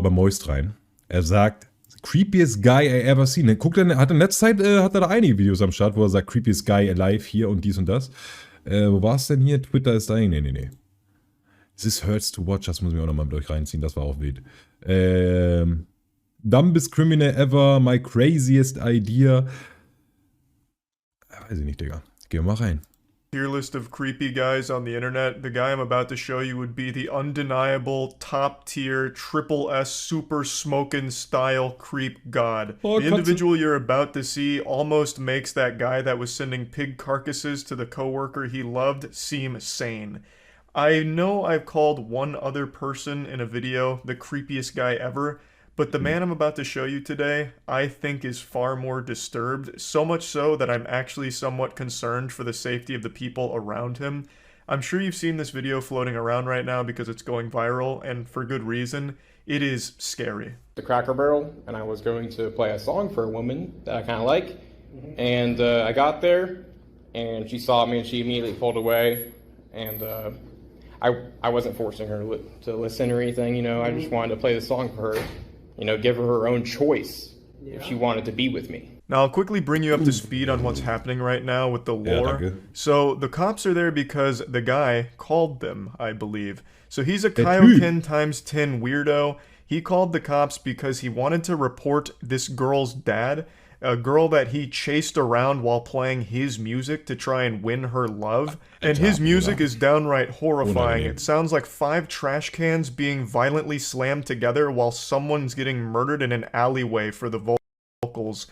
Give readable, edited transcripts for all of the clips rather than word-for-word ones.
bei Moist rein. Er sagt, creepiest guy I ever seen. Guckt er, hat in letzter Zeit hat er da einige Videos am Start, wo er sagt, creepiest guy alive hier und dies und das. Wo war es denn hier? Twitter ist da. Nee. This hurts to watch, das muss ich mir auch nochmal mit euch reinziehen, das war auch wild. Dumbest criminal ever, my craziest idea. Weiß ich nicht, Digga. Gehen wir mal rein. Tier list of creepy guys on the internet. The guy I'm about to show you would be the undeniable top tier triple S super smokin' style creep god. The individual you're about to see almost makes that guy that was sending pig carcasses to the coworker he loved seem sane. I know I've called one other person in a video the creepiest guy ever, but the man I'm about to show you today, I think is far more disturbed, so much so that I'm actually somewhat concerned for the safety of the people around him. I'm sure you've seen this video floating around right now because it's going viral, and for good reason. It is scary. The Cracker Barrel, and I was going to play a song for a woman that I kind of like, and I got there, and she saw me, and she immediately pulled away, and I wasn't forcing her to listen or anything, you know, I just wanted to play the song for her. You know, give her own choice if she wanted to be with me. Now, I'll quickly bring you up to speed on what's happening right now with the lore. So, the cops are there because the guy called them, I believe. So, he's a Kaioken times 10 weirdo. He called the cops because he wanted to report this girl's dad, a girl that he chased around while playing his music to try and win her love. And his music is downright horrifying. It sounds like 5 trash cans being violently slammed together while someone's getting murdered in an alleyway for the vocals.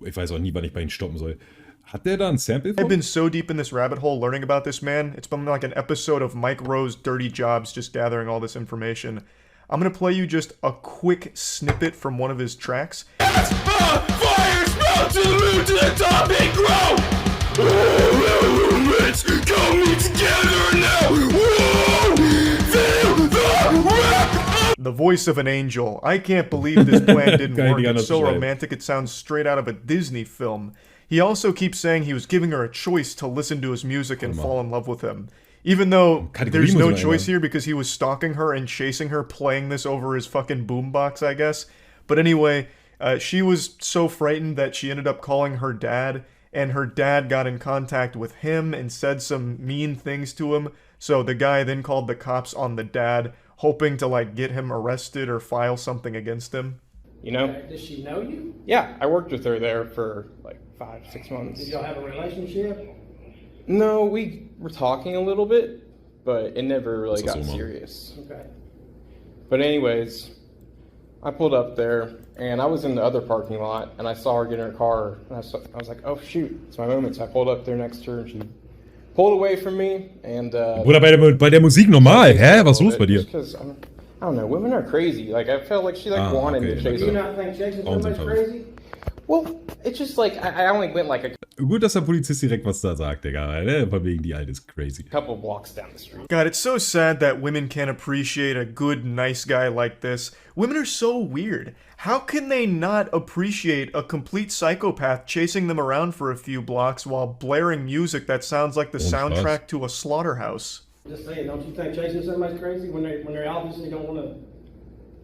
Ich weiß auch nie, wann ich bei ihm stoppen soll. Hat der da ein Sample von? I've been so deep in this rabbit hole learning about this man. It's been like an episode of Mike Rowe's Dirty Jobs just gathering all this information. I'm gonna play you just a quick snippet from one of his tracks. Fire sprout to the moon, to the top and grow! Elements coming together now! Whoa! Feel the rap! The voice of an angel. I can't believe this plan didn't work. It's so romantic it sounds straight out of a Disney film. He also keeps saying he was giving her a choice to listen to his music and fall in love with him. Even though there's no choice here because he was stalking her and chasing her, playing this over his fucking boombox, I guess. But anyway, she was so frightened that she ended up calling her dad, and her dad got in contact with him and said some mean things to him. So the guy then called the cops on the dad, hoping to like get him arrested or file something against him. You know? Does she know you? Yeah, I worked with her there for like 5-6 months. Did y'all have a relationship? No, we were talking a little bit, but it never really got serious. Okay. But anyways, I pulled up there, and I was in the other parking lot, and I saw her get in her car, and I was like, oh shoot, it's my moment. So I pulled up there next to her, and she pulled away from me, and Bruder, bei der Musik normal, hä? Was ist los bei dir? Because, I don't know, women are crazy. Like, I felt like she wanted me to chase her. Do you not think chasing somebody's crazy? Well, it's just like, I only went like a Gut, dass der Polizist direkt was da sagt, Digga. Ne? Von wegen, die Alte ist crazy. couple blocks down the street. God, it's so sad that women can't appreciate a good, nice guy like this. Women are so weird. How can they not appreciate a complete psychopath chasing them around for a few blocks while blaring music that sounds like the soundtrack to a slaughterhouse? Just saying, don't you think chasing somebody's crazy when they obviously don't want to?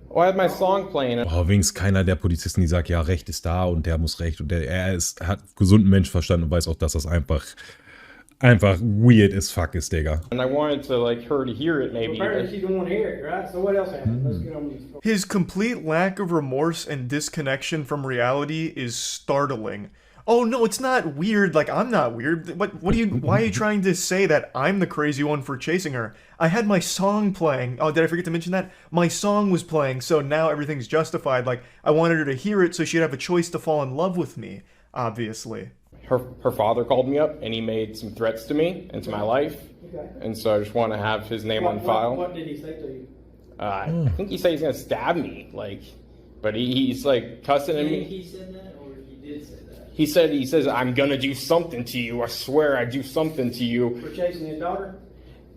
Well, I had my song playing. Oh, wenigstens keiner der Polizisten, die sagt, ja, Recht ist da und der muss Recht und hat gesunden Menschenverstand und weiß auch, dass das einfach weird as fuck ist, Digga. And I wanted to like her to hear it maybe. Apparently she didn't want to hear it, right? So what else happened? Let's get on these. His complete lack of remorse and disconnection from reality is startling. Oh no, it's not weird, like I'm not weird. Why are you trying to say that I'm the crazy one for chasing her? I had my song playing. Oh, did I forget to mention that? My song was playing, so now everything's justified. Like, I wanted her to hear it so she'd have a choice to fall in love with me, obviously. Her father called me up and he made some threats to me and to my life. Okay. And so I just want to have his name on file. What did he say to you? I think he said he's gonna stab me, like, but he's like cussing at me. He said that, or he did say that? He says, I'm gonna do something to you. I swear I'd do something to you. For chasing his daughter?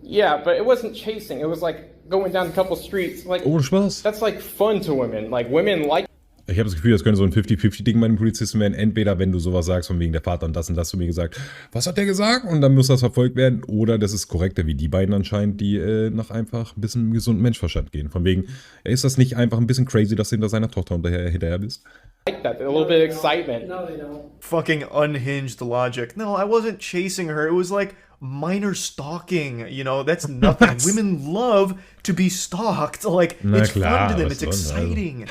Yeah, but it wasn't chasing. It was like going down a couple streets. Like, Ohne Spaß. that's like fun to women. Like, women like. Ich habe das Gefühl, das könnte so ein 50-50-Ding bei den Polizisten werden. Entweder, wenn du sowas sagst, von wegen der Vater und das zu mir gesagt. Was hat der gesagt? Und dann muss das verfolgt werden. Oder das ist korrekter, wie die beiden anscheinend, die nach einfach ein bisschen gesunden Menschverstand gehen. Von wegen, ist das nicht einfach ein bisschen crazy, dass du hinter seiner Tochter hinterher bist? Like that, a little bit of excitement. No, they don't. Fucking unhinged logic. No, I wasn't chasing her. It was like minor stalking. You know, that's nothing. Women love to be stalked. Like, it's fun to them. It's exciting.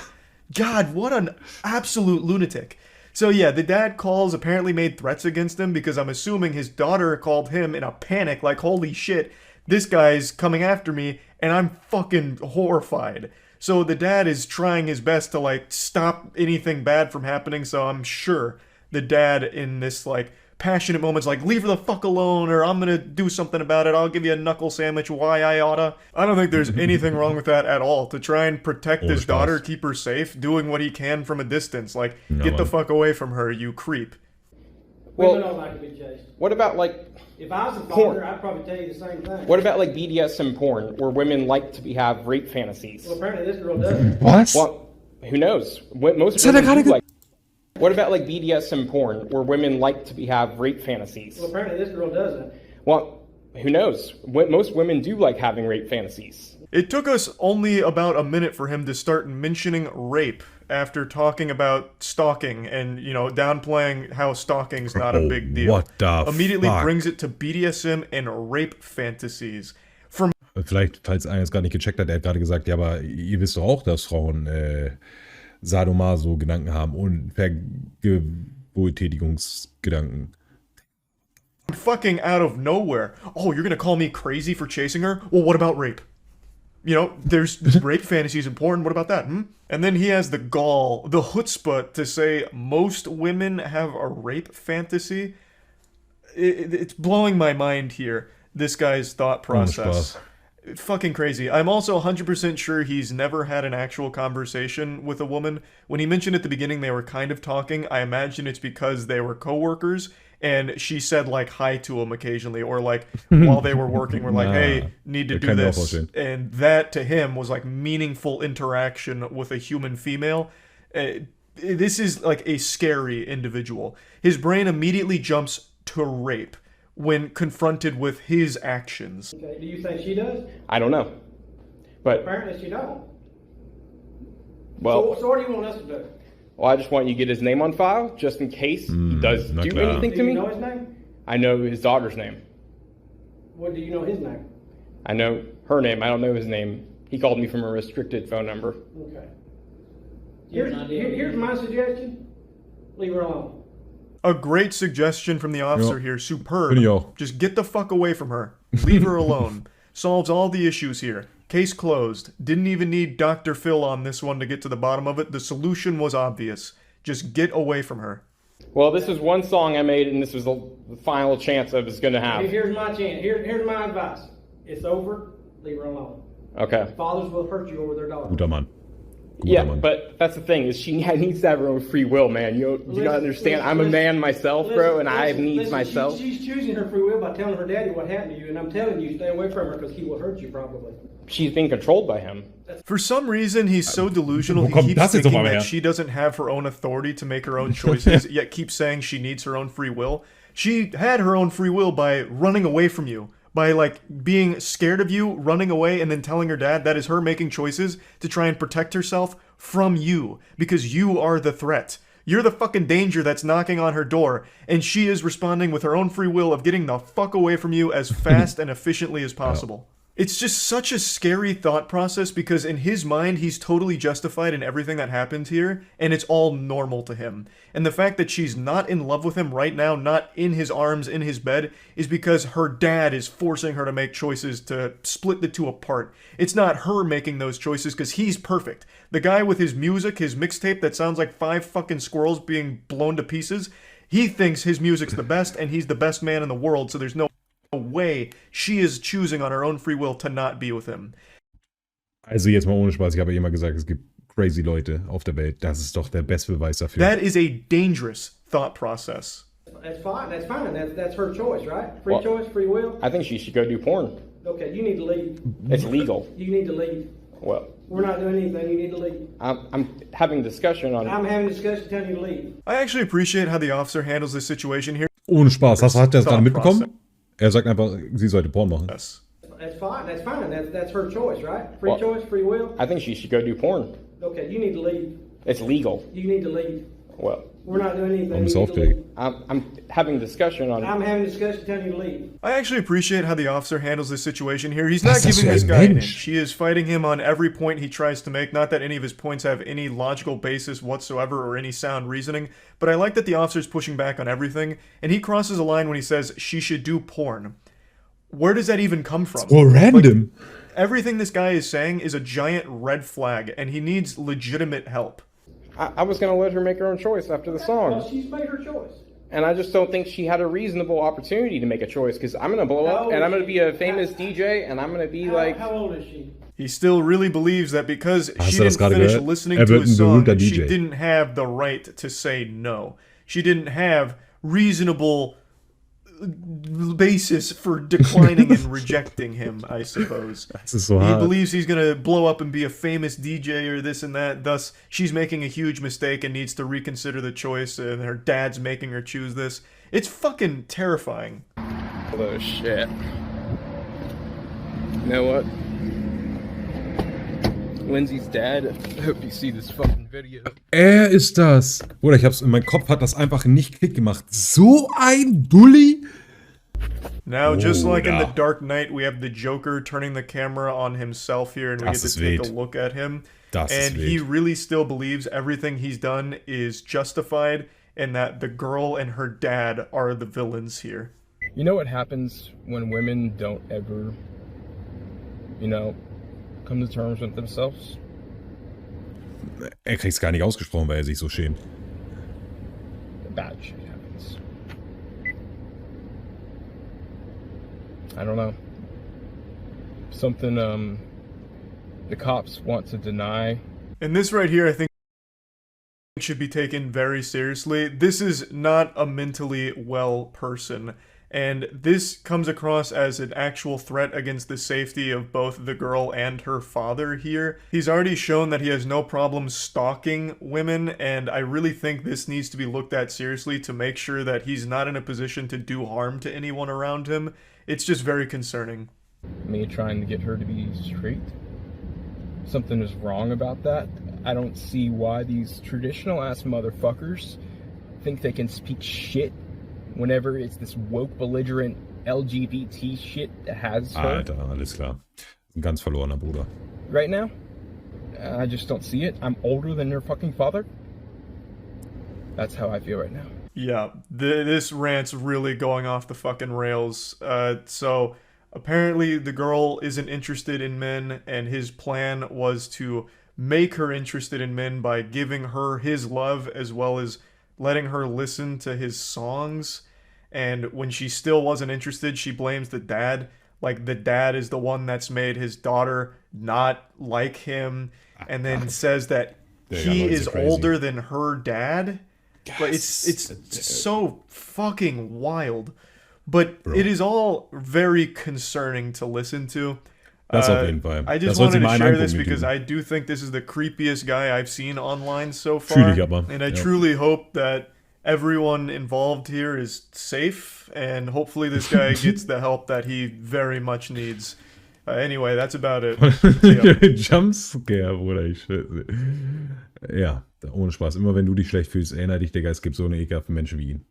God, what an absolute lunatic. So yeah, the dad calls, apparently made threats against him because I'm assuming his daughter called him in a panic, like, holy shit, this guy's coming after me, and I'm fucking horrified. So the dad is trying his best to, like, stop anything bad from happening, so I'm sure the dad in this, like, passionate moments like, leave her the fuck alone, or I'm gonna do something about it, I'll give you a knuckle sandwich, why I oughta. I don't think there's anything wrong with that at all. To try and protect his daughter, keep her safe, doing what he can from a distance. Like, get the fuck away from her, you creep. Women don't like to be chased. What about, like... If I was a father, I'd probably tell you the same thing. What about, like, BDSM porn, where women like to have rape fantasies? Well, apparently this girl doesn't. What? Well, who knows? Most women do like... What about, like, BDSM porn, where women like to have rape fantasies? Well, apparently this girl doesn't. Well, who knows? Most women do like having rape fantasies. It took us only about a minute for him to start mentioning rape after talking about stalking and, you know, downplaying how stalking's not a big deal. What the Immediately fuck? brings it to BDSM and rape fantasies. From Vielleicht, falls einer es gar nicht gecheckt hat, er hat gerade gesagt, ja, aber ihr wisst doch auch, dass Frauen Sadomaso-Gedanken haben und Vergewaltigungsgedanken. fucking out of nowhere. Oh, you're gonna call me crazy for chasing her? Well, what about rape? You know, there's rape fantasies in porn. What about that? And then he has the gall, the chutzpah to say most women have a rape fantasy. It's blowing my mind here, this guy's thought process. Fucking crazy. I'm also 100% sure he's never had an actual conversation with a woman. When he mentioned at the beginning they were kind of talking, I imagine it's because they were coworkers and she said like hi to him occasionally, or like while they were working were like, hey, need to do this. And that to him was like meaningful interaction with a human female. This is like a scary individual. His brain immediately jumps to rape when confronted with his actions. Okay, do you think she does? I don't know. But, Apparently she don't. well, So what do you want us to do? well, I just want you to get his name on file, just in case he does na do klar. anything Do to you me. know his name? I know his daughter's name. What do you know his name? I know her name. I don't know his name. He called me from a restricted phone number. Okay. Here's my suggestion. Leave her alone. A great suggestion from the officer here. Superb. Video. Just get the fuck away from her. Leave her alone. Solves all the issues here. Case closed. Didn't even need Dr. Phil on this one to get to the bottom of it. The solution was obvious. Just get away from her. Well, this was one song I made, and this was the final chance I was going to have. Here's my chance. Here's my advice. It's over. Leave her alone. Okay. Fathers will hurt you over their daughters. Guter Mann. Guter Yeah, Mann. but that's the thing, is she needs to have her own free will, man. You gotta understand, I'm a man myself, bro, and I have needs myself. She's choosing her free will by telling her daddy what happened to you, and I'm telling you, stay away from her because he will hurt you probably. She's being controlled by him. For some reason, he's so delusional, Wo he kommt keeps das jetzt auf thinking einmal that her? she doesn't have her own authority to make her own choices, yet keeps saying she needs her own free will. She had her own free will by running away from you. By, like, being scared of you, running away, and then telling her dad that is her making choices to try and protect herself from you. Because you are the threat. You're the fucking danger that's knocking on her door, and she is responding with her own free will of getting the fuck away from you as fast and efficiently as possible. It's just such a scary thought process because in his mind, he's totally justified in everything that happened here, and it's all normal to him. And the fact that she's not in love with him right now, not in his arms, in his bed, is because her dad is forcing her to make choices to split the two apart. It's not her making those choices because he's perfect. The guy with his music, his mixtape that sounds like 5 fucking squirrels being blown to pieces, he thinks his music's the best and he's the best man in the world, so there's no way she is choosing on her own free will to not be with him. Also jetzt mal ohne Spaß, ich habe ja immer gesagt, es gibt crazy Leute auf der Welt. Das ist doch der beste Beweis dafür. That is a dangerous thought process. That's fine. That's fine. That's her choice, right? Free Well- choice, free will. I think she should go do porn. Okay, you need to leave. It's legal. You need to leave. Well, We're not doing anything. You need to leave. I'm having a discussion on. I'm having a discussion telling you to leave. I actually appreciate how the officer handles this situation here. Ohne Spaß. Hat er das gerade mitbekommen? Process. Er sagt einfach, sie sollte Porn machen. Yes. That's fine. That's fine. That's her choice, right? Free choice, free will. I think she should go do porn. Okay, you need to leave. It's legal. You need to leave. Well, We're not doing anything. I'm You need to self-taking. leave. I'm having a discussion on. I'm having a discussion telling you to leave. I actually appreciate how the officer handles this situation here. He's not Das ist giving ja this ein guy an Mensch. inch. He is fighting him on every point he tries to make. Not that any of his points have any logical basis whatsoever or any sound reasoning, but I like that the officer's pushing back on everything, and he crosses a line when he says she should do porn. Where does that even come from? Oh, random. Everything this guy is saying is a giant red flag, and he needs legitimate help. I was gonna let her make her own choice after the song, Well, she's made her choice. and I just don't think she had a reasonable opportunity to make a choice. Because I'm gonna blow How up, old and is I'm gonna she? be a famous DJ, and I'm gonna be like. How old is she? He still really believes that because Hast she du das didn't gerade finish gehört? listening Er to wird his ein song, berühmter that she DJ. didn't have the right to say no. She didn't have reasonable basis for declining and rejecting him, I suppose. Das ist so He hart. believes he's gonna blow up and be a famous DJ or this and that. Thus, she's making a huge mistake and needs to reconsider the choice, and her dad's making her choose this. It's fucking terrifying. Oh shit. You know what? Lindsay's dad. I hope you see this fucking video. Er ist das. Oder ich hab's in meinem Kopf, hat das einfach nicht Klick gemacht. So ein Dulli. Now, just like in the Bruder. Dark Knight, we have the Joker turning the camera on himself here, and we Das get ist to take wild. a look at him. Das ist And he wild. really still believes everything he's done is justified, and that the girl and her dad are the villains here. You know what happens when women don't ever, come to terms with themselves? Er kriegt's gar nicht ausgesprochen, weil er sich so schämt. Bad shit happens. I don't know. Something the cops want to deny. And this right here, I think, should be taken very seriously. This is not a mentally well person. And this comes across as an actual threat against the safety of both the girl and her father here. He's already shown that he has no problem stalking women, and I really think this needs to be looked at seriously to make sure that he's not in a position to do harm to anyone around him. It's just very concerning. Me trying to get her to be straight. Something is wrong about that. I don't see why these traditional ass motherfuckers think they can speak shit whenever it's this woke, belligerent LGBT shit that has her Alter, alles klar. Ein ganz verlorener Bruder. right now. I just don't see it. I'm older than her fucking father. That's how I feel right now. Yeah, this rant's really going off the fucking rails. So apparently the girl isn't interested in men, and his plan was to make her interested in men by giving her his love as well as letting her listen to his songs. And when she still wasn't interested, she blames the dad. Like, the dad is the one that's made his daughter not like him, and then says that he Leute, is crazy. older than her dad. But it's so fucking wild. But Bro. it is all very concerning to listen to. Das auf jeden Fall. I Das just sollte wanted to mal einen share angucken, this den because Typen. I do think this is the creepiest guy I've seen online so Fühl far. ich aber, And I ja. truly hope that everyone involved here is safe, and hopefully this guy gets the help that he very much needs. Anyway, that's about it. See ya. Jumpscare, Bruder. Ja, ohne Spaß. Immer wenn du dich schlecht fühlst, erinnere dich, Digga, es gibt so eine ekelhaften Menschen wie ihn.